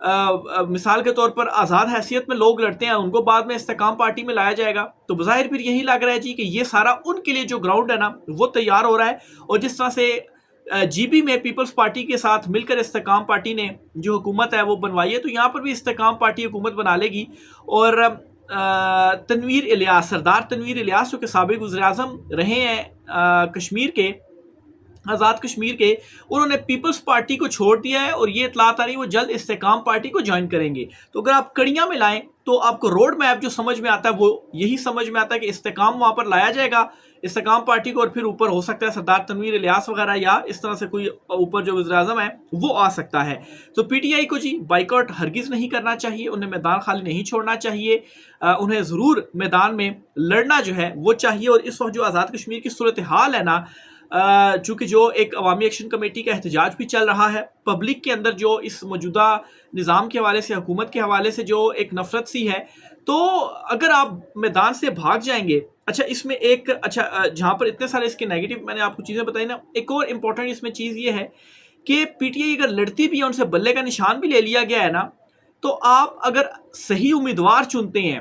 مثال کے طور پر آزاد حیثیت میں لوگ لڑتے ہیں، ان کو بعد میں استحکام پارٹی میں لایا جائے گا، تو بظاہر پھر یہی لگ رہا ہے جی کہ یہ سارا ان کے لیے جو گراؤنڈ ہے نا وہ تیار ہو رہا ہے. اور جس طرح سے جی بی میں پیپلز پارٹی کے ساتھ مل کر استحکام پارٹی نے جو حکومت ہے وہ بنوائی ہے، تو یہاں پر بھی استحکام پارٹی حکومت بنا لے گی. اور تنویر الیاس، سردار تنویر الیاس جو کہ سابق وزیر اعظم رہے ہیں کشمیر کے، آزاد کشمیر کے، انہوں نے پیپلز پارٹی کو چھوڑ دیا ہے اور یہ اطلاعات آ رہی ہے وہ جلد استحکام پارٹی کو جوائن کریں گے. تو اگر آپ کڑیاں میں لائیں تو آپ کو روڈ میپ جو سمجھ میں آتا ہے وہ یہی سمجھ میں آتا ہے کہ استحکام وہاں پر لایا جائے گا، استحکام پارٹی کو، اور پھر اوپر ہو سکتا ہے سردار تنویر الیاس وغیرہ یا اس طرح سے کوئی اوپر جو وزیر اعظم ہے وہ آ سکتا ہے. تو پی ٹی آئی کو جی بائیکاٹ ہرگز نہیں کرنا چاہیے، انہیں میدان خالی نہیں چھوڑنا چاہیے، انہیں ضرور میدان میں لڑنا جو ہے وہ چاہیے. اور اس وقت جو آزاد کشمیر کی صورتحال ہے نا، چونکہ جو ایک عوامی ایکشن کمیٹی کا احتجاج بھی چل رہا ہے، پبلک کے اندر جو اس موجودہ نظام کے حوالے سے، حکومت کے حوالے سے جو ایک نفرت سی ہے، تو اگر آپ میدان سے بھاگ جائیں گے، اچھا اس میں ایک جہاں پر اتنے سارے اس کے نیگیٹو میں نے آپ کو چیزیں بتائی نا، ایک اور امپورٹنٹ اس میں چیز یہ ہے کہ پی ٹی آئی اگر لڑتی بھی ہے، ان سے بلے کا نشان بھی لے لیا گیا ہے نا، تو آپ اگر صحیح امیدوار چنتے ہیں،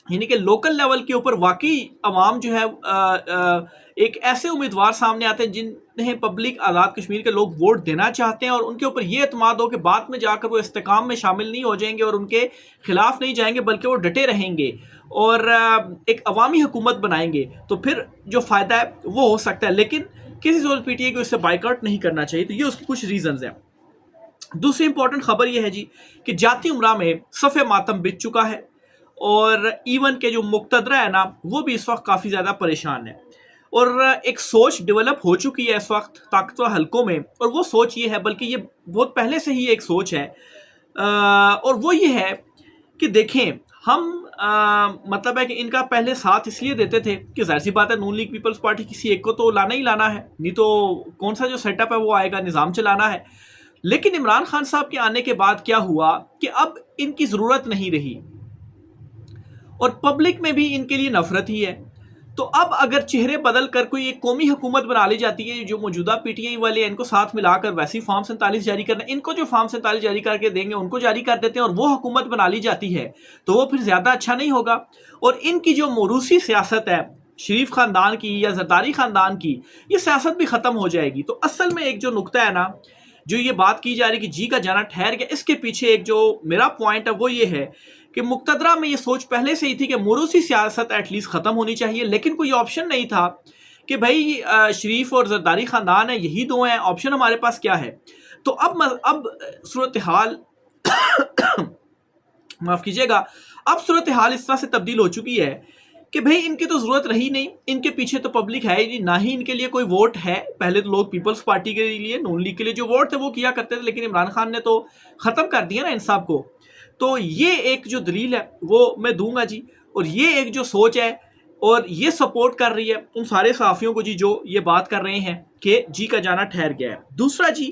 یعنی کہ لوکل لیول کے اوپر واقعی عوام جو ہے ایک ایسے امیدوار سامنے آتے ہیں جنہیں پبلک، آزاد کشمیر کے لوگ ووٹ دینا چاہتے ہیں، اور ان کے اوپر یہ اعتماد ہو کہ بعد میں جا کر وہ استحکام میں شامل نہیں ہو جائیں گے اور ان کے خلاف نہیں جائیں گے بلکہ وہ ڈٹے رہیں گے اور ایک عوامی حکومت بنائیں گے، تو پھر جو فائدہ ہے وہ ہو سکتا ہے. لیکن کسی صورت پی ٹی آئی کو اس سے بائیکاٹ نہیں کرنا چاہیے. تو یہ اس کی کچھ ریزنز ہیں. دوسری امپورٹنٹ خبر یہ ہے جی کہ جاتی امراء میں صف ماتم بچ چکا ہے، اور ایون کے جو مقتدرہ ہے نا وہ بھی اس وقت کافی زیادہ پریشان ہے، اور ایک سوچ ڈیولپ ہو چکی ہے اس وقت طاقتور حلقوں میں. اور وہ سوچ یہ ہے، بلکہ یہ بہت پہلے سے ہی ایک سوچ ہے، اور وہ یہ ہے کہ دیکھیں ہم مطلب ہے کہ ان کا پہلے ساتھ اس لیے دیتے تھے کہ ظاہر سی بات ہے نون لیگ پیپلز پارٹی کسی ایک کو تو لانا ہی لانا ہے، نہیں تو کون سا جو سیٹ اپ ہے وہ آئے گا، نظام چلانا ہے. لیکن عمران خان صاحب کے آنے کے بعد کیا ہوا کہ اب ان کی ضرورت نہیں رہی، اور پبلک میں بھی ان کے لیے نفرت ہی ہے. تو اب اگر چہرے بدل کر کوئی ایک قومی حکومت بنا لی جاتی ہے، جو موجودہ پی ٹی آئی والے ہیں ان کو ساتھ ملا کر ویسی فارم 47 جاری کرنا، ان کو جو فارم 47 جاری کر کے دیں گے ان کو جاری کر دیتے ہیں، اور وہ حکومت بنا لی جاتی ہے، تو وہ پھر زیادہ اچھا نہیں ہوگا. اور ان کی جو موروثی سیاست ہے شریف خاندان کی یا زرداری خاندان کی، یہ سیاست بھی ختم ہو جائے گی. تو اصل میں ایک جو نقطہ ہے نا، جو یہ بات کی جا رہی کہ جی کا جانا ٹھہر گیا، اس کے پیچھے ایک جو میرا پوائنٹ ہے وہ یہ ہے کہ مقتدرہ میں یہ سوچ پہلے سے ہی تھی کہ موروثی سیاست ایٹ لیسٹ ختم ہونی چاہیے، لیکن کوئی آپشن نہیں تھا کہ بھائی شریف اور زرداری خاندان ہے، یہی دو ہیں، آپشن ہمارے پاس کیا ہے. تو اب صورتحال معاف کیجیے گا، اب صورتحال اس طرح سے تبدیل ہو چکی ہے کہ بھئی ان کی تو ضرورت رہی نہیں، ان کے پیچھے تو پبلک ہے ہی نہ ہی ان کے لیے کوئی ووٹ ہے. پہلے تو لوگ پیپلز پارٹی کے لیے، نون لیگ کے لیے جو ووٹ تھے وہ کیا کرتے تھے، لیکن عمران خان نے تو ختم کر دیا نا ان سب کو. تو یہ ایک جو دلیل ہے وہ میں دوں گا جی، اور یہ ایک جو سوچ ہے اور یہ سپورٹ کر رہی ہے ان سارے صحافیوں کو جی جو یہ بات کر رہے ہیں کہ جی کا جانا ٹھہر گیا ہے. دوسرا جی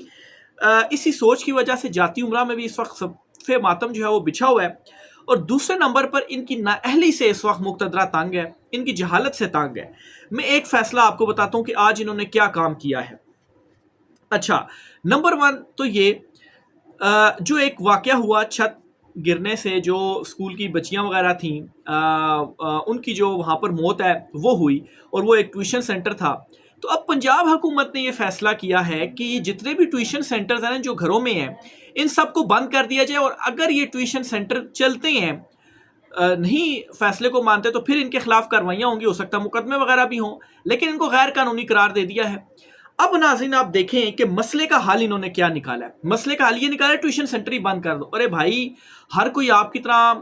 اسی سوچ کی وجہ سے جاتی امراء میں بھی اس وقت صف ماتم جو ہے وہ بچھا ہوا ہے، اور دوسرے نمبر پر ان کی نااہلی سے اس وقت مقتدرہ تنگ ہے، ان کی جہالت سے تنگ ہے. میں ایک فیصلہ آپ کو بتاتا ہوں کہ آج انہوں نے کیا کام کیا ہے. اچھا، نمبر 1 تو یہ جو ایک واقعہ ہوا چھت گرنے سے، جو اسکول کی بچیاں وغیرہ تھیں ان کی جو وہاں پر موت ہے وہ ہوئی، اور وہ ایک ٹیوشن سینٹر تھا. تو اب پنجاب حکومت نے یہ فیصلہ کیا ہے کہ یہ جتنے بھی ٹیوشن سینٹرز ہیں جو گھروں میں ہیں ان سب کو بند کر دیا جائے، اور اگر یہ ٹیوشن سینٹر چلتے ہیں نہیں فیصلے کو مانتے تو پھر ان کے خلاف کاروائیاں ہوں گی، ہو سکتا ہے مقدمے وغیرہ بھی ہوں، لیکن ان کو غیر قانونی قرار دے دیا ہے. اب ناظرین آپ دیکھیں کہ مسئلے کا حل انہوں نے کیا نکالا ہے. مسئلے کا حل یہ نکالا ہے ٹیوشن سینٹر ہی بند کر دو. ارے بھائی، ہر کوئی آپ کی طرح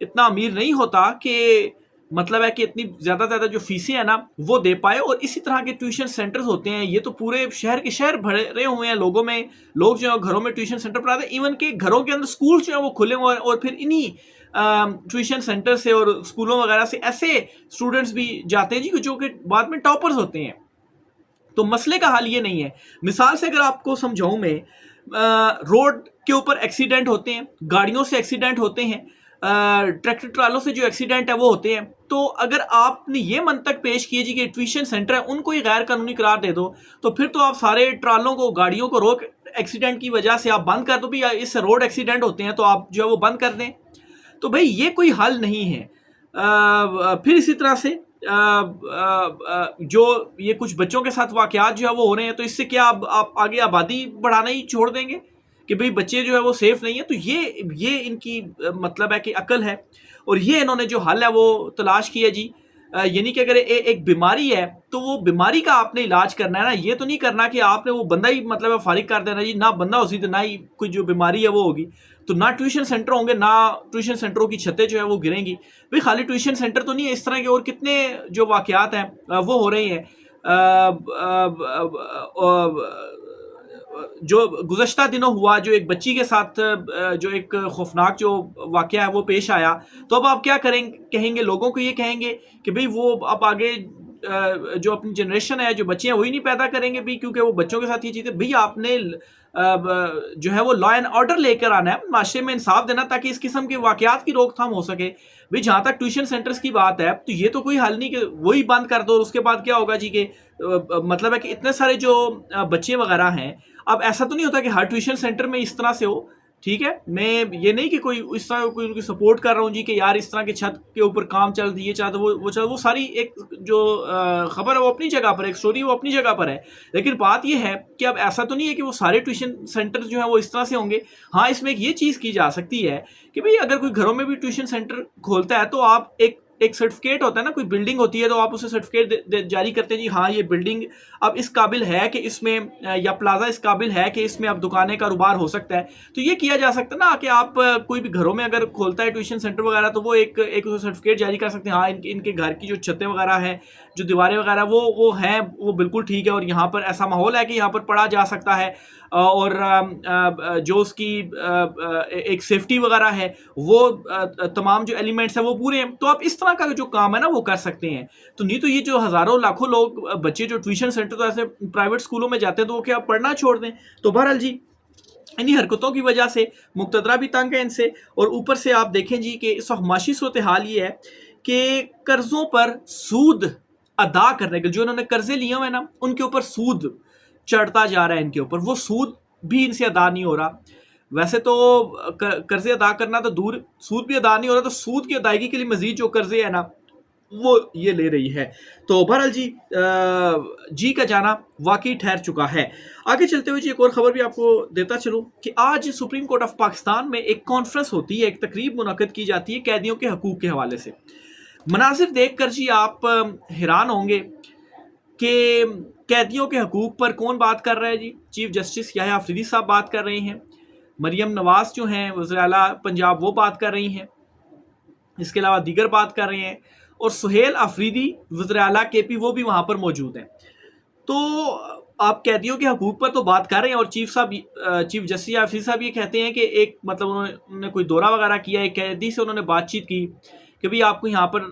اتنا امیر نہیں ہوتا کہ مطلب ہے کہ اتنی زیادہ جو فیسیں ہیں نا وہ دے پائے، اور اسی طرح کے ٹیوشن سینٹرز ہوتے ہیں، یہ تو پورے شہر کے شہر بھرے ہوئے ہیں لوگوں میں. لوگ جو ہیں گھروں میں ٹیوشن سینٹر پڑھاتے ہیں، ایون کہ گھروں کے اندر سکول جو ہیں وہ کھلے ہوئے ہیں، اور پھر انہی ٹیوشن سینٹر سے اور اسکولوں وغیرہ سے ایسے اسٹوڈنٹس بھی جاتے ہیں جی جو کہ بعد میں ٹاپرز ہوتے ہیں. تو مسئلے کا حل یہ نہیں ہے. مثال سے اگر آپ کو سمجھاؤں میں، روڈ کے اوپر ایکسیڈنٹ ہوتے ہیں، گاڑیوں سے ایکسیڈنٹ ہوتے ہیں، ٹریکٹر ٹرالوں سے جو ایکسیڈنٹ ہے وہ ہوتے ہیں. تو اگر آپ نے یہ منطق پیش کیے جی کہ ٹیوشن سینٹر ہے ان کو ہی غیر قانونی قرار دے دو، تو پھر تو آپ سارے ٹرالوں کو، گاڑیوں کو روک ایکسیڈنٹ کی وجہ سے آپ بند کر دو بھی، اس سے روڈ ایکسیڈنٹ ہوتے ہیں تو آپ جو ہے وہ بند کر دیں، تو بھائی یہ کوئی حل نہیں ہے۔ پھر اسی طرح سے جو یہ کچھ بچوں کے ساتھ واقعات جو ہے وہ ہو رہے ہیں، تو اس سے کیا آپ آگے آبادی بڑھانا ہی چھوڑ دیں گے کہ بھئی بچے جو ہے وہ سیف نہیں ہیں؟ تو یہ ان کی مطلب ہے کہ عقل ہے، اور یہ انہوں نے جو حل ہے وہ تلاش کیا جی۔ یعنی کہ اگر ایک بیماری ہے تو وہ بیماری کا آپ نے علاج کرنا ہے نا، یہ تو نہیں کرنا کہ آپ نے وہ بندہ ہی مطلب فارغ کر دینا جی، نہ بندہ ہو سی تو نہ ہی کوئی جو بیماری ہے وہ ہوگی، تو نہ ٹیوشن سینٹر ہوں گے، نہ ٹیوشن سینٹروں کی چھتیں جو ہے وہ گریں گی۔ بھئی خالی ٹیوشن سینٹر تو نہیں ہے، اس طرح کے اور کتنے جو واقعات ہیں وہ ہو رہے ہیں۔ جو گزشتہ دنوں ہوا، جو ایک بچی کے ساتھ جو ایک خوفناک جو واقعہ ہے وہ پیش آیا، تو اب آپ کیا کہیں گے؟ لوگوں کو یہ کہیں گے کہ بھئی وہ اب آگے جو اپنی جنریشن ہے، جو بچے ہیں وہی نہیں پیدا کریں گے بھی، کیونکہ وہ بچوں کے ساتھ یہ چیزیں، بھئی آپ نے جو ہے وہ لا اینڈ آرڈر لے کر آنا ہے، معاشرے میں انصاف دینا تاکہ اس قسم کے واقعات کی روک تھام ہو سکے۔ بھئی جہاں تک ٹیوشن سینٹرز کی بات ہے تو یہ تو کوئی حل نہیں کہ وہی بند کر دو اور اس کے بعد کیا ہوگا جی کہ مطلب ہے کہ اتنے سارے جو بچے وغیرہ ہیں، اب ایسا تو نہیں ہوتا کہ ہر ٹیوشن سینٹر میں اس طرح سے ہو، ٹھیک ہے؟ میں یہ نہیں کہ کوئی اس طرح کوئی ان کی سپورٹ کر رہا ہوں جی کہ یار اس طرح کے چھت کے اوپر کام چل رہی ہے، چاہے وہ ساری ایک جو خبر ہے وہ اپنی جگہ پر ہے، ایک سٹوری وہ اپنی جگہ پر ہے، لیکن بات یہ ہے کہ اب ایسا تو نہیں ہے کہ وہ سارے ٹیوشن سینٹر جو ہیں وہ اس طرح سے ہوں گے۔ ہاں، اس میں یہ چیز کی جا سکتی ہے کہ بھئی اگر کوئی گھروں میں بھی ٹیوشن سینٹر کھولتا ہے تو آپ ایک سرٹیفکیٹ ہوتا ہے نا، کوئی بلڈنگ ہوتی ہے تو آپ اسے سرٹیفکیٹ جاری کرتے ہیں جی ہاں یہ بلڈنگ اب اس قابل ہے کہ اس میں، یا پلازا اس قابل ہے کہ اس میں اب دکانیں کاروبار ہو سکتا ہے۔ تو یہ کیا جا سکتا ہے نا کہ آپ کوئی بھی گھروں میں اگر کھولتا ہے ٹیوشن سینٹر وغیرہ تو وہ ایک سرٹیفکیٹ جاری کر سکتے ہیں، ہاں ان کے گھر کی جو چھتیں وغیرہ ہیں، جو دیواریں وغیرہ وہ ہیں، وہ بالکل ٹھیک ہے، اور یہاں پر ایسا ماحول ہے کہ یہاں پر پڑھا جا سکتا ہے، اور جو اس کی ایک سیفٹی وغیرہ ہے وہ تمام جو ایلیمنٹس ہیں وہ پورے ہیں، تو آپ اس طرح کا جو کام ہے نا وہ کر سکتے ہیں۔ تو نہیں تو یہ جو ہزاروں لاکھوں لوگ بچے جو ٹیوشن سینٹر تو ایسے پرائیویٹ اسکولوں میں جاتے ہیں تو وہ کیا پڑھنا چھوڑ دیں؟ تو بہرحال جی انہی حرکتوں کی وجہ سے مقتدرہ بھی تنگ ہے ان سے، اور اوپر سے آپ دیکھیں جی کہ اس وقت معاشی صورتحال یہ ہے کہ قرضوں پر سود ادا کرنے کے، جو انہوں نے قرضے لیے ہوئے ہیں نا ان کے اوپر سود چڑھتا جا رہا ہے، ان کے اوپر وہ سود بھی ان سے ادا نہیں ہو رہا۔ ویسے تو قرضے ادا کرنا تو دور، سود بھی ادا نہیں ہو رہا، تو سود کی ادائیگی کے لیے مزید جو قرضے ہیں نا وہ یہ لے رہی ہے۔ تو بہرحال جی کا جانا واقعی ٹھہر چکا ہے۔ آگے چلتے ہوئے جی ایک اور خبر بھی آپ کو دیتا چلوں کہ آج سپریم کورٹ آف پاکستان میں ایک کانفرنس ہوتی ہے، ایک تقریب منعقد کی جاتی ہے قیدیوں کے حقوق کے حوالے سے۔ مناظر دیکھ کر جی آپ حیران ہوں گے کہ قیدیوں کے حقوق پر کون بات کر رہا ہے جی؟ چیف جسٹس یحییٰ آفریدی صاحب بات کر رہے ہیں، مریم نواز جو ہیں وزیر اعلیٰ پنجاب وہ بات کر رہی ہیں، اس کے علاوہ دیگر بات کر رہے ہیں، اور سہیل آفریدی وزیر اعلیٰ کے پی وہ بھی وہاں پر موجود ہیں۔ تو آپ قیدیوں کے حقوق پر تو بات کر رہے ہیں، اور چیف جسٹس آفریدی صاحب یہ کہتے ہیں کہ ایک مطلب انہوں نے کوئی دورہ وغیرہ کیا، ایک قیدی سے انہوں نے بات چیت کی کہ بھئی آپ کو یہاں پر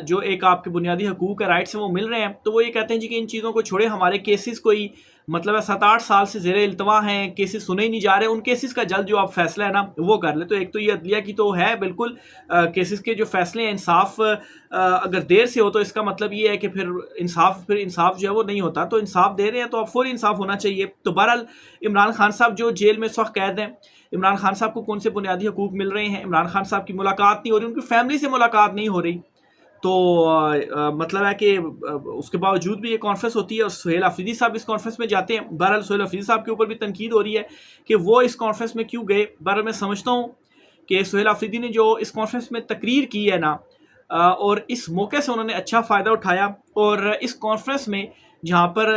جو ایک آپ کے بنیادی حقوق ہے، رائٹس ہیں وہ مل رہے ہیں، تو وہ یہ کہتے ہیں جی کہ ان چیزوں کو چھوڑے، ہمارے کیسز کوئی مطلب ہے 7-8 سال سے زیر التوا ہیں، کیسز سنے ہی نہیں جا رہے، ان کیسز کا جلد جو آپ فیصلہ ہے نا وہ کر لیں۔ تو ایک تو یہ عدلیہ کی تو ہے بالکل، کیسز کے جو فیصلے ہیں انصاف اگر دیر سے ہو تو اس کا مطلب یہ ہے کہ پھر انصاف جو ہے وہ نہیں ہوتا، تو انصاف دے رہے ہیں تو اب فوری انصاف ہونا چاہیے۔ تو بہرحال عمران خان صاحب جو جیل میں اس وقت قید ہیں، عمران خان صاحب کو کون سے بنیادی حقوق مل رہے ہیں؟ عمران خان صاحب کی ملاقات نہیں ہو رہی، ان کی فیملی سے ملاقات نہیں ہو رہی، تو مطلب ہے کہ اس کے باوجود بھی یہ کانفرنس ہوتی ہے اور سہیل آفریدی صاحب اس کانفرنس میں جاتے ہیں۔ بہرحال سہیل آفریدی صاحب کے اوپر بھی تنقید ہو رہی ہے کہ وہ اس کانفرنس میں کیوں گئے۔ بہرحال میں سمجھتا ہوں کہ سہیل آفریدی نے جو اس کانفرنس میں تقریر کی ہے نا، اور اس موقع سے انہوں نے اچھا فائدہ اٹھایا، اور اس کانفرنس میں جہاں پر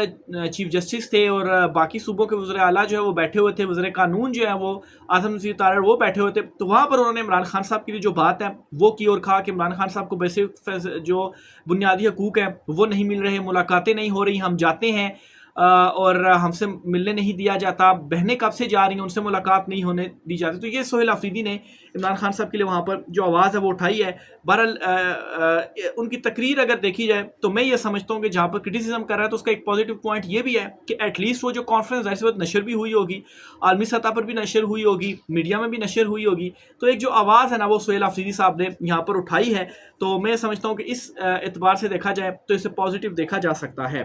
چیف جسٹس تھے اور باقی صوبوں کے وزراء اعلیٰ جو ہے وہ بیٹھے ہوئے تھے، وزیر قانون جو ہے وہ اعظم نذیر طارڑ وہ بیٹھے ہوئے تھے، تو وہاں پر انہوں نے عمران خان صاحب کے لیے جو بات ہے وہ کی، اور کہا کہ عمران خان صاحب کو بیسک جو بنیادی حقوق ہیں وہ نہیں مل رہے، ملاقاتیں نہیں ہو رہی، ہم جاتے ہیں اور ہم سے ملنے نہیں دیا جاتا، بہنیں کب سے جا رہی ہیں ان سے ملاقات نہیں ہونے دی جاتی۔ تو یہ سہیل آفریدی نے عمران خان صاحب کے لیے وہاں پر جو آواز ہے وہ اٹھائی ہے۔ بہرحال ان کی تقریر اگر دیکھی جائے تو میں یہ سمجھتا ہوں کہ جہاں پر کرٹیسزم کر رہا ہے تو اس کا ایک پازیٹیو پوائنٹ یہ بھی ہے کہ ایٹ لیسٹ وہ جو کانفرنس ظاہر سی بات نشر بھی ہوئی ہوگی، عالمی سطح پر بھی نشر ہوئی ہوگی، میڈیا میں بھی نشر ہوئی ہوگی، تو ایک جو آواز ہے نا وہ سہیل آفریدی صاحب نے یہاں پر اٹھائی ہے، تو میں سمجھتا ہوں کہ اس اعتبار سے دیکھا جائے تو اسے پازیٹیو دیکھا جا سکتا ہے۔